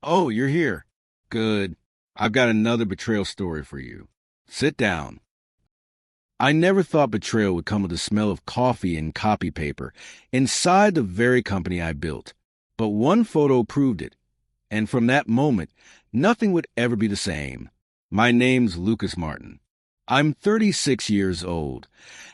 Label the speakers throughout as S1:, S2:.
S1: Oh, you're here. Good. I've got another betrayal story for you. Sit down. I never thought betrayal would come with the smell of coffee and copy paper inside the very company I built. But one photo proved it. And from that moment, nothing would ever be the same. My name's Lucas Martin. I'm 36 years old,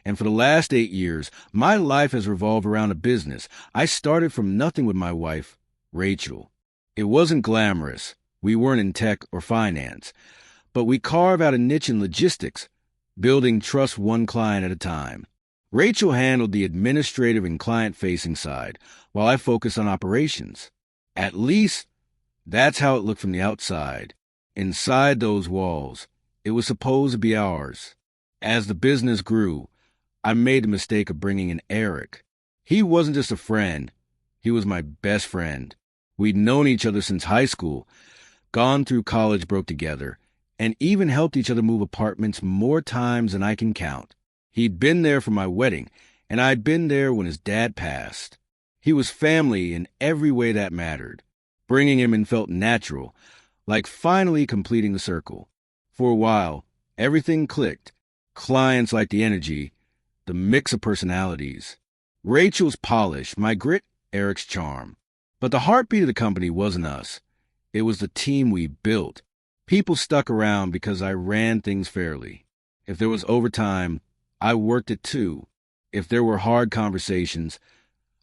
S1: and for the last 8 years, my life has revolved around a business. I started from nothing with my wife, Rachel. It wasn't glamorous. We weren't in tech or finance, but we carved out a niche in logistics, building trust one client at a time. Rachel handled the administrative and client-facing side, while I focused on operations. At least, that's how it looked from the outside. Inside those walls, it was supposed to be ours. As the business grew, I made the mistake of bringing in Eric. He wasn't just a friend. He was my best friend. We'd known each other since high school, gone through college broke together, and even helped each other move apartments more times than I can count. He'd been there for my wedding, and I'd been there when his dad passed. He was family in every way that mattered. Bringing him in felt natural, like finally completing the circle. For a while, everything clicked. Clients liked the energy, the mix of personalities. Rachel's polish, my grit, Eric's charm. But the heartbeat of the company wasn't us. It was the team we built. People stuck around because I ran things fairly. If there was overtime, I worked it too. If there were hard conversations,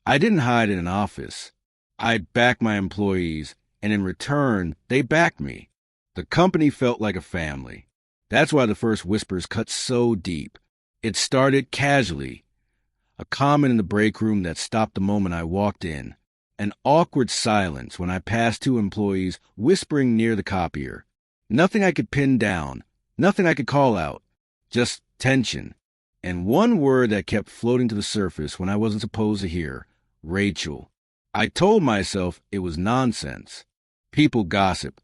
S1: I didn't hide in an office. I backed my employees, and in return, they backed me. The company felt like a family. That's why the first whispers cut so deep. It started casually. A comment in the break room that stopped the moment I walked in. An awkward silence when I passed two employees whispering near the copier. Nothing I could pin down, nothing I could call out, just tension. And one word that kept floating to the surface when I wasn't supposed to hear, Rachel. I told myself it was nonsense. People gossip,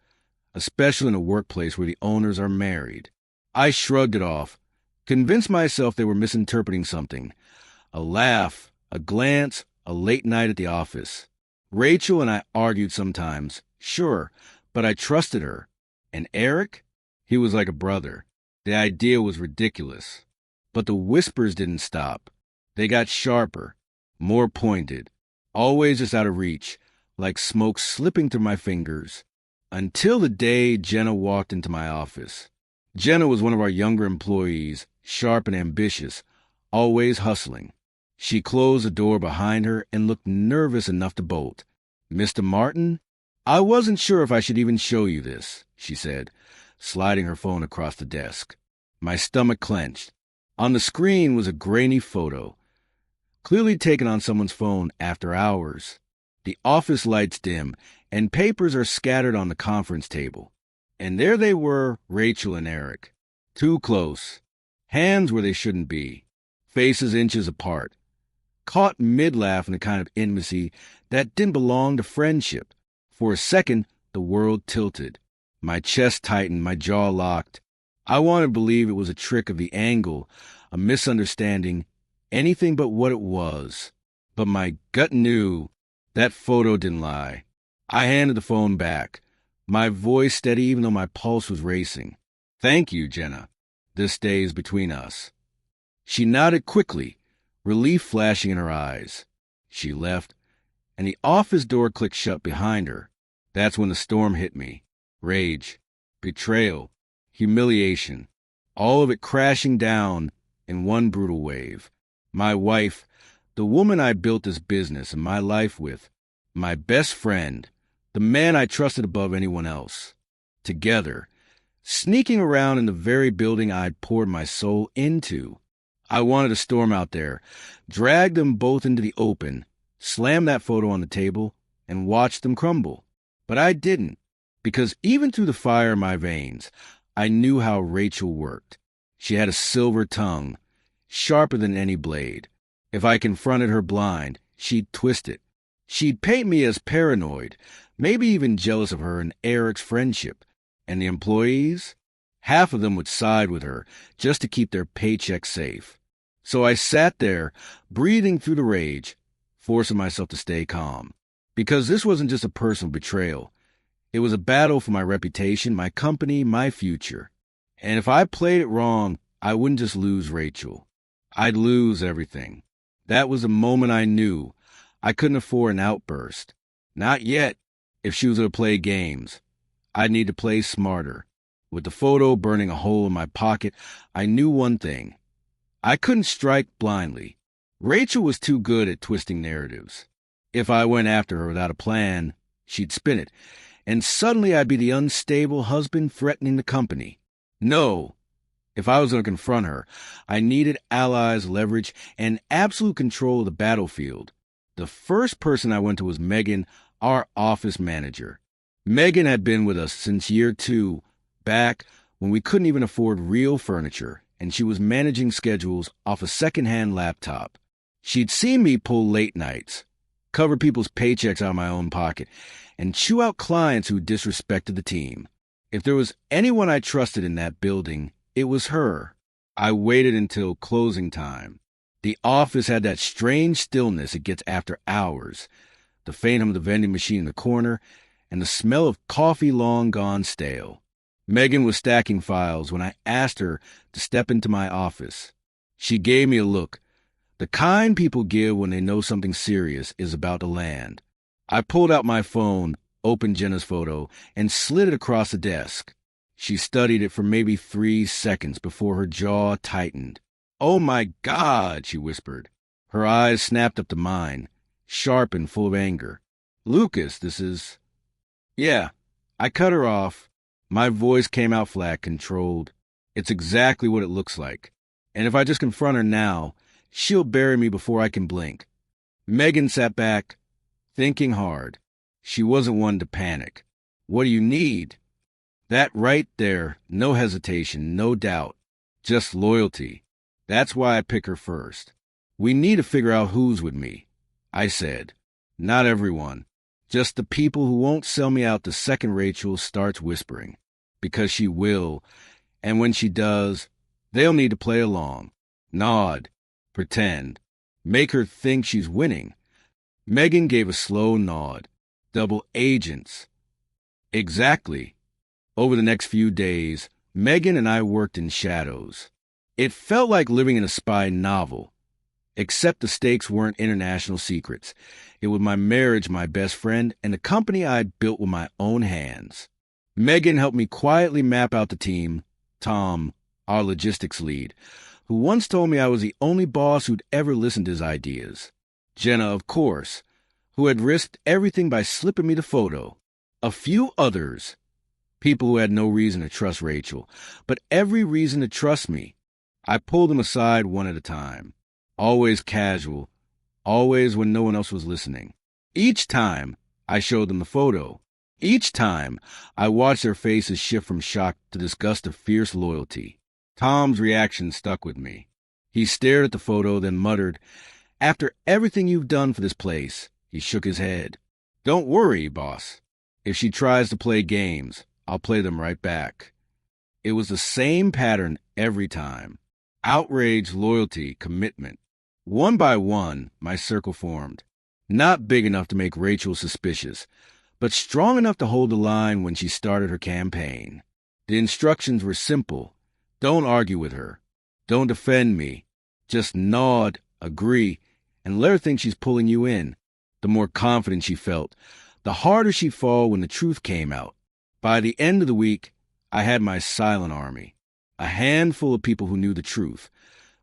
S1: especially in a workplace where the owners are married. I shrugged it off, convinced myself they were misinterpreting something. A laugh, a glance, a late night at the office. Rachel and I argued sometimes, sure, but I trusted her. And Eric? He was like a brother. The idea was ridiculous. But the whispers didn't stop. They got sharper, more pointed, always just out of reach, like smoke slipping through my fingers. Until the day Jenna walked into my office. Jenna was one of our younger employees, sharp and ambitious, always hustling. She closed the door behind her and looked nervous enough to bolt. Mr. Martin? I wasn't sure if I should even show you this, she said, sliding her phone across the desk. My stomach clenched. On the screen was a grainy photo, clearly taken on someone's phone after hours. The office lights dim, and papers are scattered on the conference table. And there they were, Rachel and Eric. Too close. Hands where they shouldn't be. Faces inches apart. Caught mid-laugh in a kind of intimacy that didn't belong to friendship. For a second, the world tilted. My chest tightened, my jaw locked. I wanted to believe it was a trick of the angle, a misunderstanding, anything but what it was. But my gut knew that photo didn't lie. I handed the phone back, my voice steady even though my pulse was racing. Thank you, Jenna. This stays between us. She nodded quickly, relief flashing in her eyes. She left, and the office door clicked shut behind her. That's when the storm hit me. Rage, betrayal, humiliation, all of it crashing down in one brutal wave. My wife, the woman I built this business and my life with, my best friend, the man I trusted above anyone else. Together, sneaking around in the very building I'd poured my soul into. I wanted to storm out there, drag them both into the open, slam that photo on the table, and watch them crumble. But I didn't, because even through the fire in my veins, I knew how Rachel worked. She had a silver tongue, sharper than any blade. If I confronted her blind, she'd twist it. She'd paint me as paranoid, maybe even jealous of her and Eric's friendship. And the employees? Half of them would side with her just to keep their paycheck safe. So I sat there, breathing through the rage, forcing myself to stay calm. Because this wasn't just a personal betrayal. It was a battle for my reputation, my company, my future. And if I played it wrong, I wouldn't just lose Rachel. I'd lose everything. That was the moment I knew I couldn't afford an outburst. Not yet. If she was going to play games, I'd need to play smarter. With the photo burning a hole in my pocket, I knew one thing. I couldn't strike blindly. Rachel was too good at twisting narratives. If I went after her without a plan, she'd spin it, and suddenly I'd be the unstable husband threatening the company. No. If I was going to confront her, I needed allies, leverage, and absolute control of the battlefield. The first person I went to was Megan, our office manager. Megan had been with us since year 2, back when we couldn't even afford real furniture, and she was managing schedules off a second-hand laptop. She'd seen me pull late nights, cover people's paychecks out of my own pocket, and chew out clients who disrespected the team. If there was anyone I trusted in that building, it was her. I waited until closing time. The office had that strange stillness it gets after hours, the faint hum of the vending machine in the corner, and the smell of coffee long gone stale. Megan was stacking files when I asked her to step into my office. She gave me a look, the kind people give when they know something serious is about to land. I pulled out my phone, opened Jenna's photo, and slid it across the desk. She studied it for maybe 3 seconds before her jaw tightened. "Oh my God," she whispered. Her eyes snapped up to mine, sharp and full of anger. "Lucas, this is—" "Yeah." I cut her off. My voice came out flat, controlled. "It's exactly what it looks like. And if I just confront her now, she'll bury me before I can blink." Megan sat back, thinking hard. She wasn't one to panic. "What do you need?" That right there, no hesitation, no doubt, just loyalty. That's why I pick her first. "We need to figure out who's with me," I said. "Not everyone. Just the people who won't sell me out the second Rachel starts whispering. Because she will, and when she does, they'll need to play along. Nod. Pretend. Make her think she's winning." Megan gave a slow nod. "Double agents." "Exactly." Over the next few days, Megan and I worked in shadows. It felt like living in a spy novel, except the stakes weren't international secrets. It was my marriage, my best friend, and the company I'd built with my own hands. Megan helped me quietly map out the team. Tom, our logistics lead, who once told me I was the only boss who'd ever listened to his ideas. Jenna, of course, who had risked everything by slipping me the photo. A few others. People who had no reason to trust Rachel, but every reason to trust me. I pulled them aside one at a time. Always casual, always when no one else was listening. Each time, I showed them the photo. Each time, I watched their faces shift from shock to this gust of fierce loyalty. Tom's reaction stuck with me. He stared at the photo, then muttered, "After everything you've done for this place," he shook his head. "Don't worry, boss. If she tries to play games, I'll play them right back." It was the same pattern every time. Outrage, loyalty, commitment. One by one, my circle formed. Not big enough to make Rachel suspicious, but strong enough to hold the line when she started her campaign. The instructions were simple. Don't argue with her. Don't defend me. Just nod, agree, and let her think she's pulling you in. The more confident she felt, the harder she'd fall when the truth came out. By the end of the week, I had my silent army. A handful of people who knew the truth,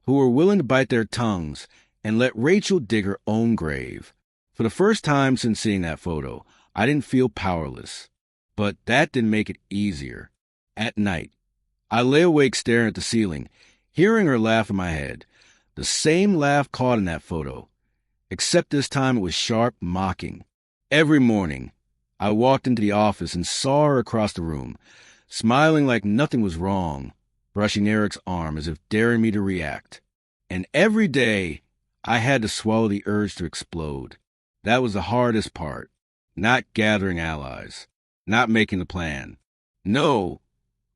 S1: who were willing to bite their tongues and let Rachel dig her own grave. For the first time since seeing that photo, I didn't feel powerless. But that didn't make it easier. At night, I lay awake staring at the ceiling, hearing her laugh in my head. The same laugh caught in that photo, except this time it was sharp, mocking. Every morning, I walked into the office and saw her across the room, smiling like nothing was wrong, brushing Eric's arm as if daring me to react. And every day, I had to swallow the urge to explode. That was the hardest part. Not gathering allies. Not making the plan. No,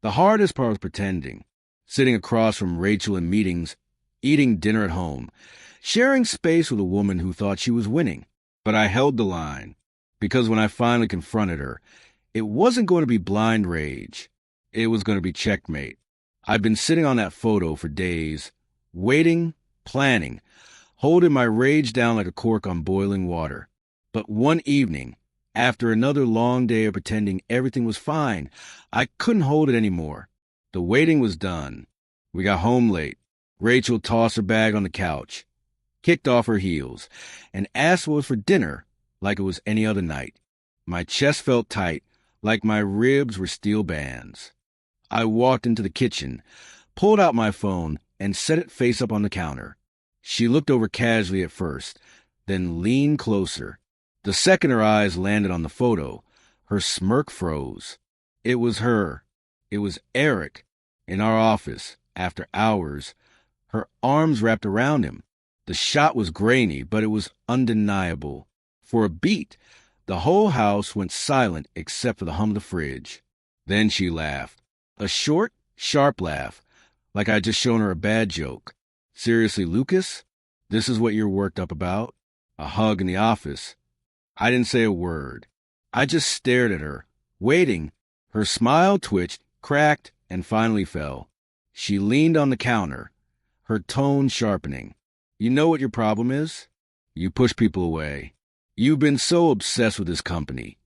S1: the hardest part was pretending. Sitting across from Rachel in meetings, eating dinner at home, sharing space with a woman who thought she was winning. But I held the line, because when I finally confronted her, It wasn't going to be blind rage. It was going to be checkmate. I'd been sitting on that photo for days, waiting, planning, holding my rage down like a cork on boiling water. But one evening, after another long day of pretending everything was fine, I couldn't hold it anymore. The waiting was done. We got home late. Rachel tossed her bag on the couch, kicked off her heels, and asked what was for dinner like it was any other night. My chest felt tight, like my ribs were steel bands. I walked into the kitchen, pulled out my phone, and set it face up on the counter. She looked over casually at first, then leaned closer. The second her eyes landed on the photo, her smirk froze. It was her. It was Eric, in our office, after hours, her arms wrapped around him. The shot was grainy, but it was undeniable. For a beat, the whole house went silent except for the hum of the fridge. Then she laughed. A short, sharp laugh, like I'd just shown her a bad joke. Seriously, Lucas? This is what you're worked up about? A hug in the office. I didn't say a word. I just stared at her, waiting. Her smile twitched, cracked, and finally fell. She leaned on the counter, her tone sharpening. You know what your problem is? You push people away. You've been so obsessed with this company,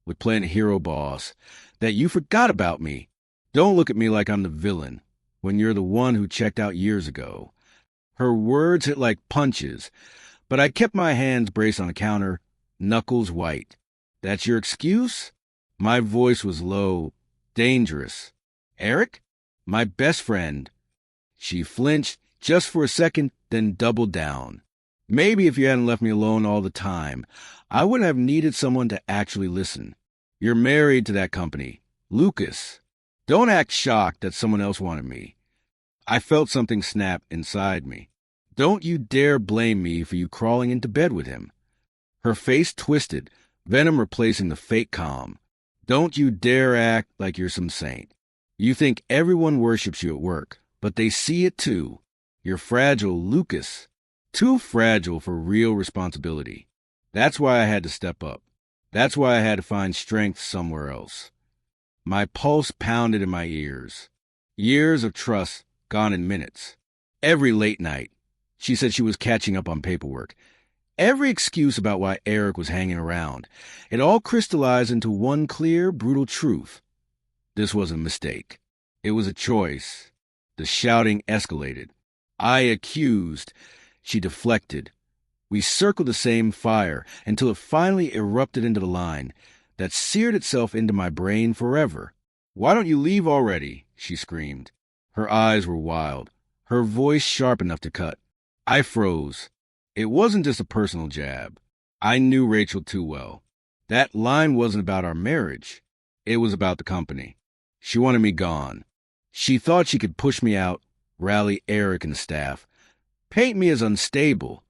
S1: with playing a hero boss, that you forgot about me. Don't look at me like I'm the villain, when you're the one who checked out years ago. Her words hit like punches, but I kept my hands braced on the counter, knuckles white. That's your excuse? My voice was low, dangerous. Eric? My best friend. She flinched just for a second, then doubled down. Maybe if you hadn't left me alone all the time, I wouldn't have needed someone to actually listen. You're married to that company, Lucas. Don't act shocked that someone else wanted me. I felt something snap inside me. Don't you dare blame me for you crawling into bed with him. Her face twisted, venom replacing the fake calm. Don't you dare act like you're some saint. You think everyone worships you at work, but they see it too. You're fragile, Lucas. Too fragile for real responsibility. That's why I had to step up. That's why I had to find strength somewhere else. My pulse pounded in my ears. Years of trust gone in minutes. Every late night, she said she was catching up on paperwork. Every excuse about why Eric was hanging around. It all crystallized into one clear, brutal truth. This was a mistake. It was a choice. The shouting escalated. I accused. She deflected. We circled the same fire until it finally erupted into the line that seared itself into my brain forever. Why don't you leave already? She screamed. Her eyes were wild, her voice sharp enough to cut. I froze. It wasn't just a personal jab. I knew Rachel too well. That line wasn't about our marriage. It was about the company. She wanted me gone. She thought she could push me out, rally Eric and the staff, paint me as unstable,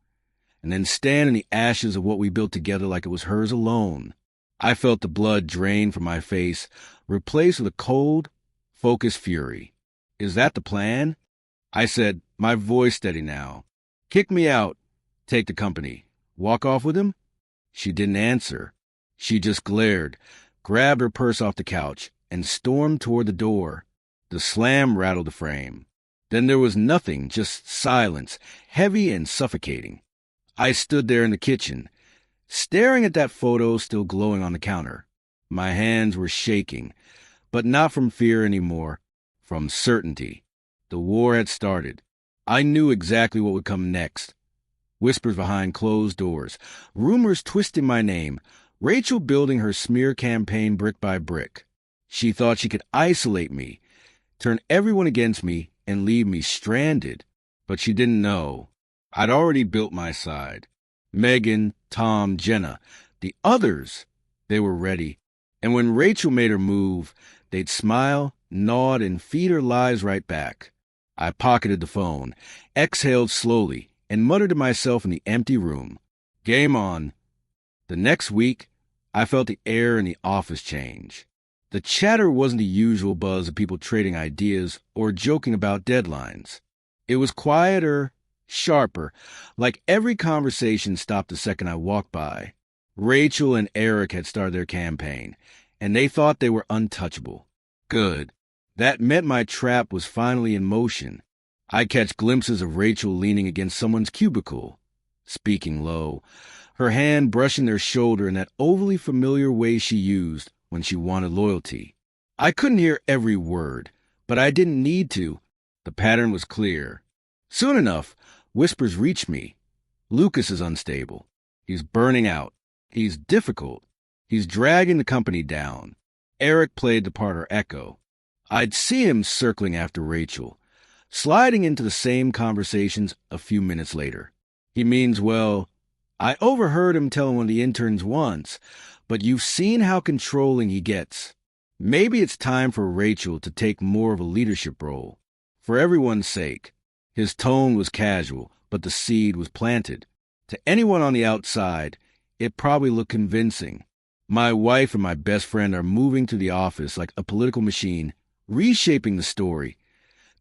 S1: and then stand in the ashes of what we built together like it was hers alone. I felt the blood drain from my face, replaced with a cold, focused fury. Is that the plan? I said, my voice steady now. Kick me out. Take the company. Walk off with him? She didn't answer. She just glared, grabbed her purse off the couch, and stormed toward the door. The slam rattled the frame. Then there was nothing, just silence, heavy and suffocating. I stood there in the kitchen, staring at that photo still glowing on the counter. My hands were shaking, but not from fear anymore, from certainty. The war had started. I knew exactly what would come next. Whispers behind closed doors, rumors twisting my name, Rachel building her smear campaign brick by brick. She thought she could isolate me, turn everyone against me, and leave me stranded. But she didn't know. I'd already built my side. Megan, Tom, Jenna, the others, they were ready. And when Rachel made her move, they'd smile, nod, and feed her lies right back. I pocketed the phone, exhaled slowly, and muttered to myself in the empty room, game on. The next week, I felt the air in the office change. The chatter wasn't the usual buzz of people trading ideas or joking about deadlines. It was quieter, sharper, like every conversation stopped the second I walked by. Rachel and Eric had started their campaign, and they thought they were untouchable. Good. That meant my trap was finally in motion. I catch glimpses of Rachel leaning against someone's cubicle, speaking low, her hand brushing their shoulder in that overly familiar way she used when she wanted loyalty. I couldn't hear every word, but I didn't need to. The pattern was clear. Soon enough, whispers reached me. Lucas is unstable. He's burning out. He's difficult. He's dragging the company down. Eric played the part of Echo. I'd see him circling after Rachel, sliding into the same conversations a few minutes later. He means well. I overheard him telling one of the interns once, but you've seen how controlling he gets. Maybe it's time for Rachel to take more of a leadership role. For everyone's sake. His tone was casual, but the seed was planted. To anyone on the outside, it probably looked convincing. My wife and my best friend are moving to the office like a political machine, reshaping the story,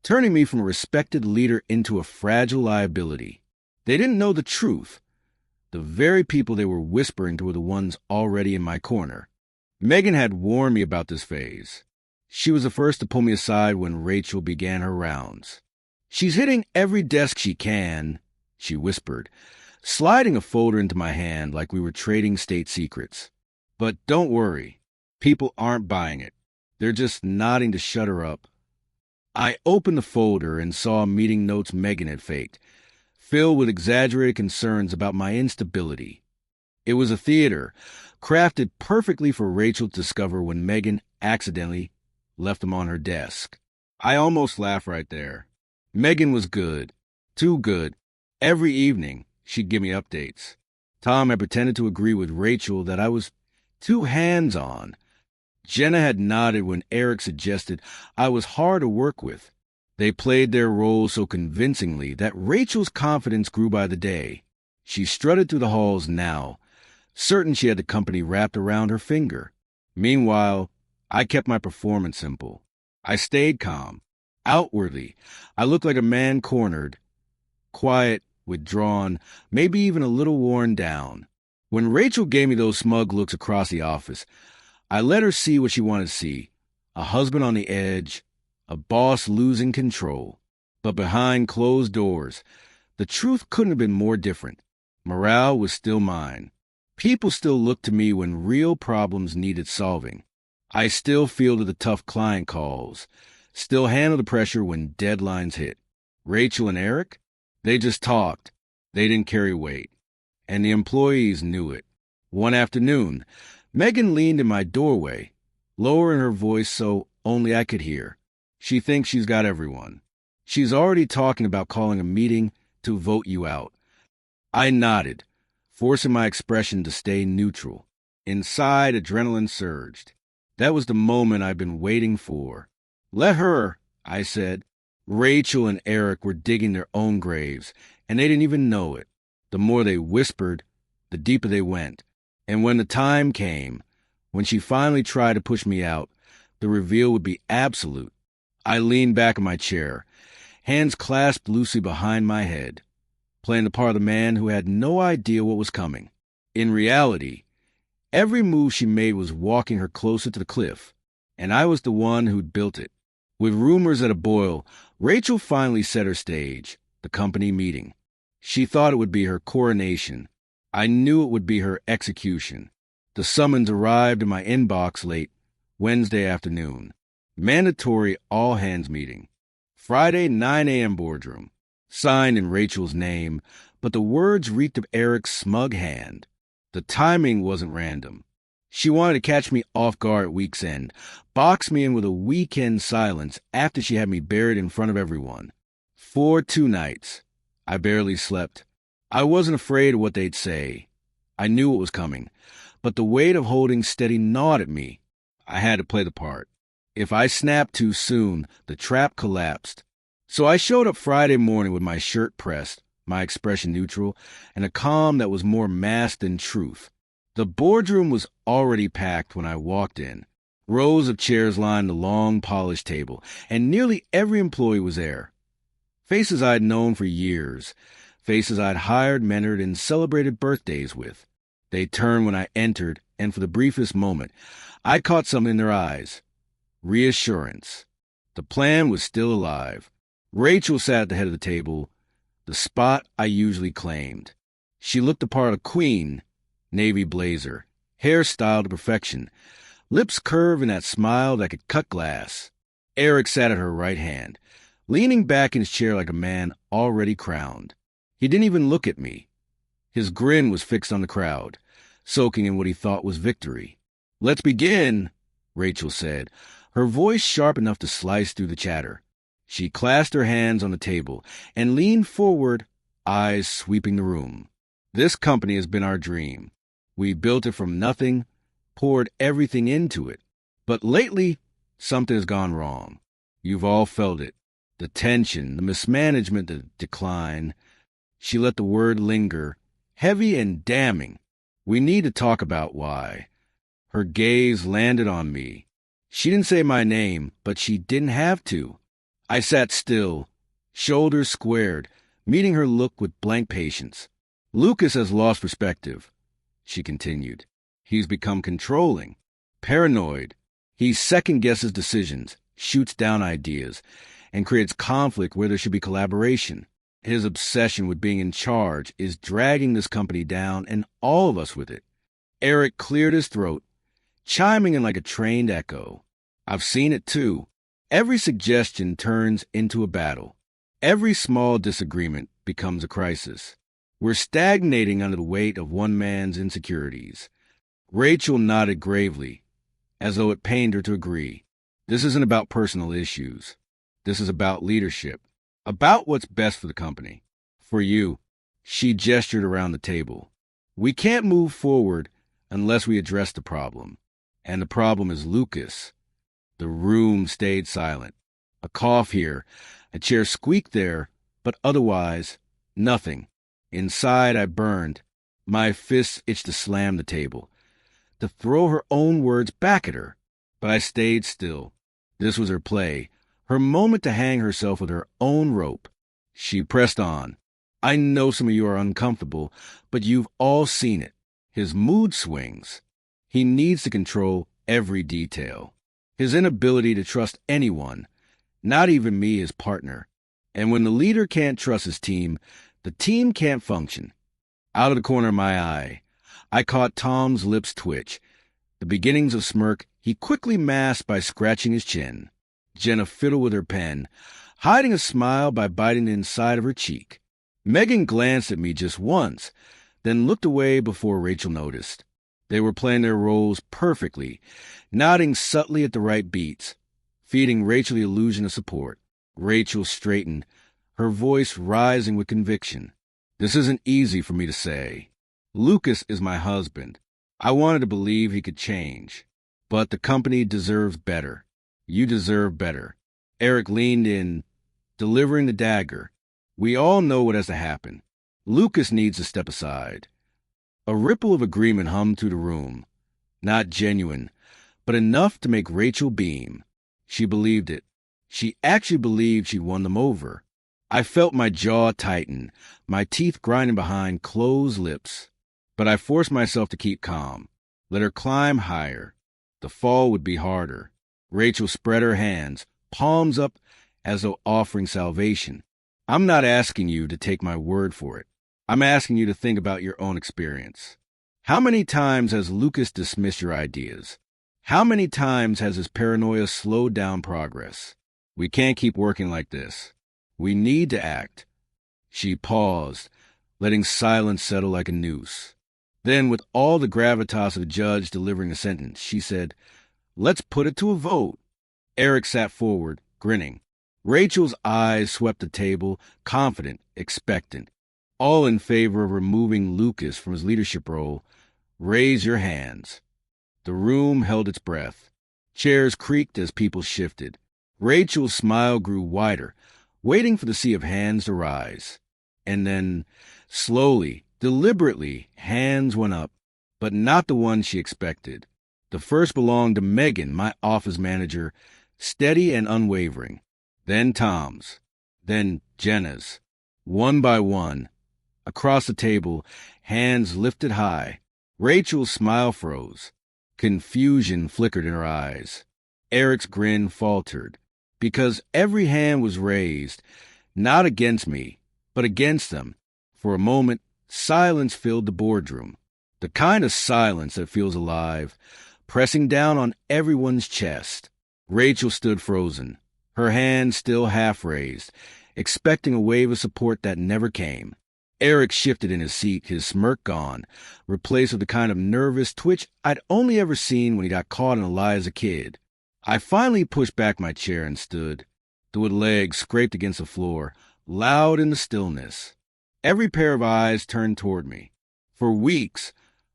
S1: turning me from a respected leader into a fragile liability. They didn't know the truth. The very people they were whispering to were the ones already in my corner. Megan had warned me about this phase. She was the first to pull me aside when Rachel began her rounds. She's hitting every desk she can, she whispered, sliding a folder into my hand like we were trading state secrets. But don't worry, people aren't buying it. They're just nodding to shut her up. I opened the folder and saw meeting notes Megan had faked, filled with exaggerated concerns about my instability. It was a theater, crafted perfectly for Rachel to discover when Megan accidentally left them on her desk. I almost laughed right there. Megan was good. Too good. Every evening, she'd give me updates. Tom had pretended to agree with Rachel that I was too hands-on. Jenna had nodded when Eric suggested I was hard to work with. They played their roles so convincingly that Rachel's confidence grew by the day. She strutted through the halls now, certain she had the company wrapped around her finger. Meanwhile, I kept my performance simple. I stayed calm. Outwardly, I looked like a man cornered, quiet, withdrawn, maybe even a little worn down. When Rachel gave me those smug looks across the office, I let her see what she wanted to see. A husband on the edge, a boss losing control. But behind closed doors, the truth couldn't have been more different. Morale was still mine. People still looked to me when real problems needed solving. I still fielded the tough client calls, still handled the pressure when deadlines hit. Rachel and Eric? They just talked. They didn't carry weight. And the employees knew it. One afternoon, Megan leaned in my doorway, lowering her voice so only I could hear. She thinks she's got everyone. She's already talking about calling a meeting to vote you out. I nodded, forcing my expression to stay neutral. Inside, adrenaline surged. That was the moment I'd been waiting for. Let her, I said. Rachel and Eric were digging their own graves, and they didn't even know it. The more they whispered, the deeper they went. And when the time came, when she finally tried to push me out, the reveal would be absolute. I leaned back in my chair, hands clasped loosely behind my head, playing the part of the man who had no idea what was coming. In reality, every move she made was walking her closer to the cliff, and I was the one who'd built it. With rumors at a boil, Rachel finally set her stage, the company meeting. She thought it would be her coronation. I knew it would be her execution. The summons arrived in my inbox late Wednesday afternoon. Mandatory all-hands meeting. Friday, 9 a.m. boardroom. Signed in Rachel's name, but the words reeked of Eric's smug hand. The timing wasn't random. She wanted to catch me off guard at week's end, box me in with a weekend silence after she had me buried in front of everyone. For 2 nights, I barely slept. I wasn't afraid of what they'd say. I knew what was coming, but the weight of holding steady gnawed at me. I had to play the part. If I snapped too soon, the trap collapsed. So I showed up Friday morning with my shirt pressed, my expression neutral, and a calm that was more masked than truth. The boardroom was already packed when I walked in. Rows of chairs lined the long, polished table, and nearly every employee was there. Faces I'd known for years, faces I'd hired, mentored, and celebrated birthdays with. They turned when I entered, and for the briefest moment, I caught something in their eyes. Reassurance. The plan was still alive. Rachel sat at the head of the table, the spot I usually claimed. She looked the part of a queen, navy blazer, hair styled to perfection, lips curved in that smile that could cut glass. Eric sat at her right hand, leaning back in his chair like a man already crowned. He didn't even look at me. His grin was fixed on the crowd, soaking in what he thought was victory. "Let's begin," Rachel said, her voice sharp enough to slice through the chatter. She clasped her hands on the table and leaned forward, eyes sweeping the room. "This company has been our dream. We built it from nothing, poured everything into it. But lately, something has gone wrong. You've all felt it. The tension, the mismanagement, the decline." She let the word linger, heavy and damning. "We need to talk about why." Her gaze landed on me. She didn't say my name, but she didn't have to. I sat still, shoulders squared, meeting her look with blank patience. "Lucas has lost perspective," she continued. "He's become controlling, paranoid. He second-guesses decisions, shoots down ideas, and creates conflict where there should be collaboration. His obsession with being in charge is dragging this company down and all of us with it." Eric cleared his throat, chiming in like a trained echo. "I've seen it too. Every suggestion turns into a battle. Every small disagreement becomes a crisis. We're stagnating under the weight of one man's insecurities." Rachel nodded gravely, as though it pained her to agree. "This isn't about personal issues. This is about leadership, about what's best for the company. For you." She gestured around the table. "We can't move forward unless we address the problem. And the problem is Lucas." The room stayed silent. A cough here, a chair squeaked there, but otherwise, nothing. Inside, I burned. My fists itched to slam the table, to throw her own words back at her. But I stayed still. This was her play, her moment to hang herself with her own rope. She pressed on. "I know some of you are uncomfortable, but you've all seen it. His mood swings. He needs to control every detail. His inability to trust anyone, not even me, his partner. And when the leader can't trust his team, the team can't function." Out of the corner of my eye, I caught Tom's lips twitch, the beginnings of smirk he quickly masked by scratching his chin. Jenna fiddled with her pen, hiding a smile by biting the inside of her cheek. Megan glanced at me just once, then looked away before Rachel noticed. They were playing their roles perfectly, nodding subtly at the right beats, feeding Rachel the illusion of support. Rachel straightened, her voice rising with conviction. "This isn't easy for me to say. Lucas is my husband. I wanted to believe he could change. But the company deserves better. You deserve better." Eric leaned in, delivering the dagger. "We all know what has to happen. Lucas needs to step aside." A ripple of agreement hummed through the room. Not genuine, but enough to make Rachel beam. She believed it. She actually believed she'd won them over. I felt my jaw tighten, my teeth grinding behind closed lips. But I forced myself to keep calm. Let her climb higher. The fall would be harder. Rachel spread her hands, palms up as though offering salvation. "I'm not asking you to take my word for it. I'm asking you to think about your own experience. How many times has Lucas dismissed your ideas? How many times has his paranoia slowed down progress? We can't keep working like this. We need to act." She paused, letting silence settle like a noose. Then, with all the gravitas of a judge delivering a sentence, she said, "Let's put it to a vote." Eric sat forward, grinning. Rachel's eyes swept the table, confident, expectant. "All in favor of removing Lucas from his leadership role, raise your hands." The room held its breath. Chairs creaked as people shifted. Rachel's smile grew wider, waiting for the sea of hands to rise. And then, slowly, deliberately, hands went up, but not the one she expected. The first belonged to Megan, my office manager, steady and unwavering. Then Tom's. Then Jenna's. One by one, across the table, hands lifted high. Rachel's smile froze. Confusion flickered in her eyes. Eric's grin faltered, because every hand was raised, not against me, but against them. For a moment, silence filled the boardroom. The kind of silence that feels alive, pressing down on everyone's chest. Rachel stood frozen, her hand still half raised, expecting a wave of support that never came. Eric shifted in his seat, his smirk gone, replaced with the kind of nervous twitch I'd only ever seen when he got caught in a lie as a kid. I finally pushed back my chair and stood. The wood legs scraped against the floor, loud in the stillness. Every pair of eyes turned toward me. For weeks,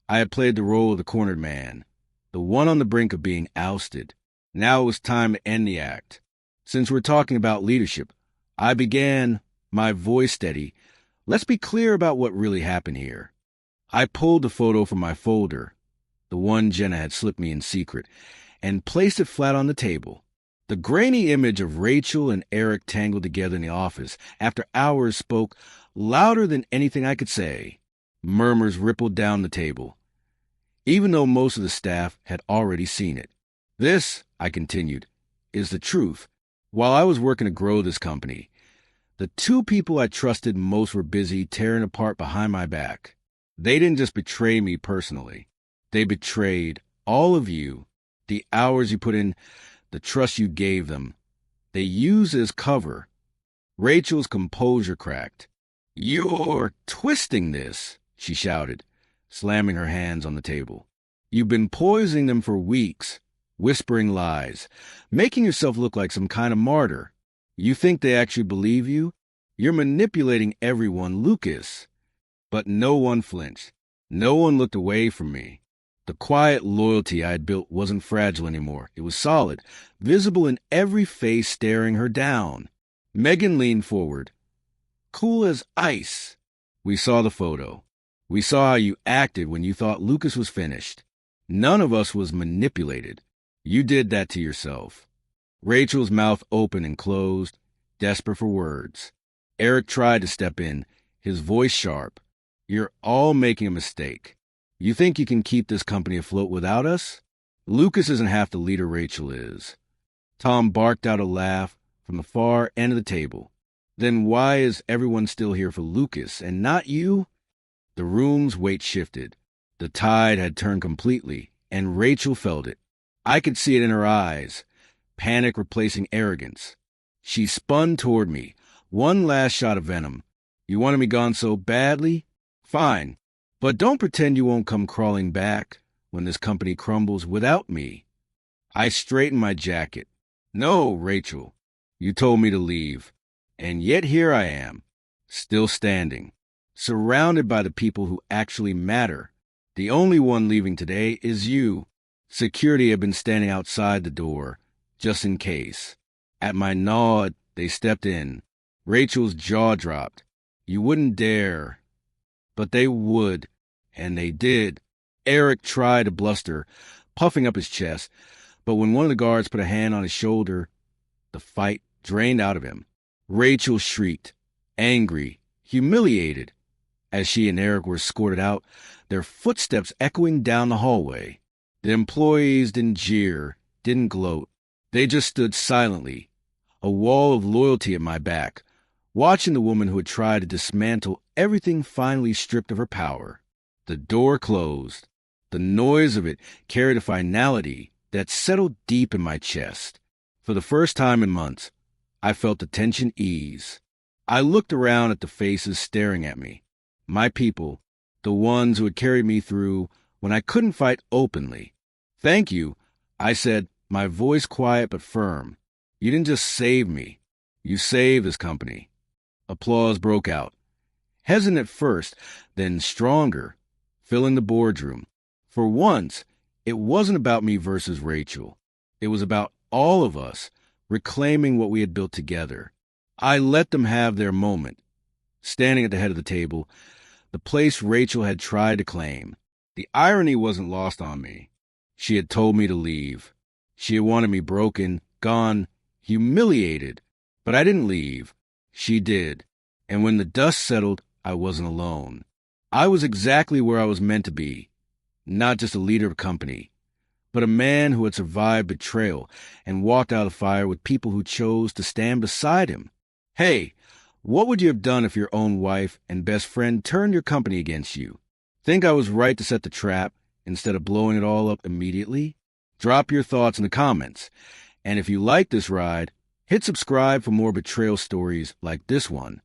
S1: I had played the role of the cornered man, the one on the brink of being ousted. Now it was time to end the act. Since we're talking about leadership, I began, my voice steady. Let's be clear about what really happened here. I pulled the photo from my folder, the one Jenna had slipped me in secret, and placed it flat on the table. The grainy image of Rachel and Eric tangled together in the office after hours spoke louder than anything I could say. Murmurs rippled down the table, even though most of the staff had already seen it. This, I continued, is the truth. While I was working to grow this company, the two people I trusted most were busy tearing apart behind my back. They didn't just betray me personally. They betrayed all of you, the hours you put in, the trust you gave them. They used as cover. Rachel's composure cracked. "You're twisting this," she shouted, slamming her hands on the table. "You've been poisoning them for weeks, whispering lies, making yourself look like some kind of martyr. You think they actually believe you? You're manipulating everyone, Lucas." But no one flinched. No one looked away from me. The quiet loyalty I had built wasn't fragile anymore. It was solid, visible in every face staring her down. Megan leaned forward, cool as ice. "We saw the photo. We saw how you acted when you thought Lucas was finished. None of us was manipulated. You did that to yourself." Rachel's mouth opened and closed, desperate for words. Eric tried to step in, his voice sharp. "You're all making a mistake. You think you can keep this company afloat without us? Lucas isn't half the leader Rachel is." Tom barked out a laugh from the far end of the table. "Then why is everyone still here for Lucas and not you?" The room's weight shifted. The tide had turned completely, and Rachel felt it. I could see it in her eyes, panic replacing arrogance. She spun toward me, one last shot of venom. "You wanted me gone so badly? Fine. But don't pretend you won't come crawling back when this company crumbles without me." I straightened my jacket. "No, Rachel. You told me to leave. And yet here I am, still standing, surrounded by the people who actually matter. The only one leaving today is you." Security had been standing outside the door, just in case. At my nod, they stepped in. Rachel's jaw dropped. "You wouldn't dare." But they would, and they did. Eric tried to bluster, puffing up his chest, but when one of the guards put a hand on his shoulder, the fight drained out of him. Rachel shrieked, angry, humiliated, as she and Eric were escorted out, their footsteps echoing down the hallway. The employees didn't jeer, didn't gloat. They just stood silently, a wall of loyalty at my back, watching the woman who had tried to dismantle everything finally stripped of her power. The door closed. The noise of it carried a finality that settled deep in my chest. For the first time in months, I felt the tension ease. I looked around at the faces staring at me. My people, the ones who had carried me through when I couldn't fight openly. "Thank you," I said, my voice quiet but firm. "You didn't just save me. You saved this company." Applause broke out. Hesitant at first, then stronger, filling the boardroom. For once, it wasn't about me versus Rachel. It was about all of us reclaiming what we had built together. I let them have their moment. Standing at the head of the table, the place Rachel had tried to claim. The irony wasn't lost on me. She had told me to leave. She had wanted me broken, gone, humiliated. But I didn't leave. She did. And when the dust settled, I wasn't alone. I was exactly where I was meant to be. not just a leader of a company, but a man who had survived betrayal and walked out of the fire with people who chose to stand beside him. Hey, what would you have done if your own wife and best friend turned your company against you? Think I was right to set the trap instead of blowing it all up immediately? Drop your thoughts in the comments. And if you like this ride, hit subscribe for more betrayal stories like this one.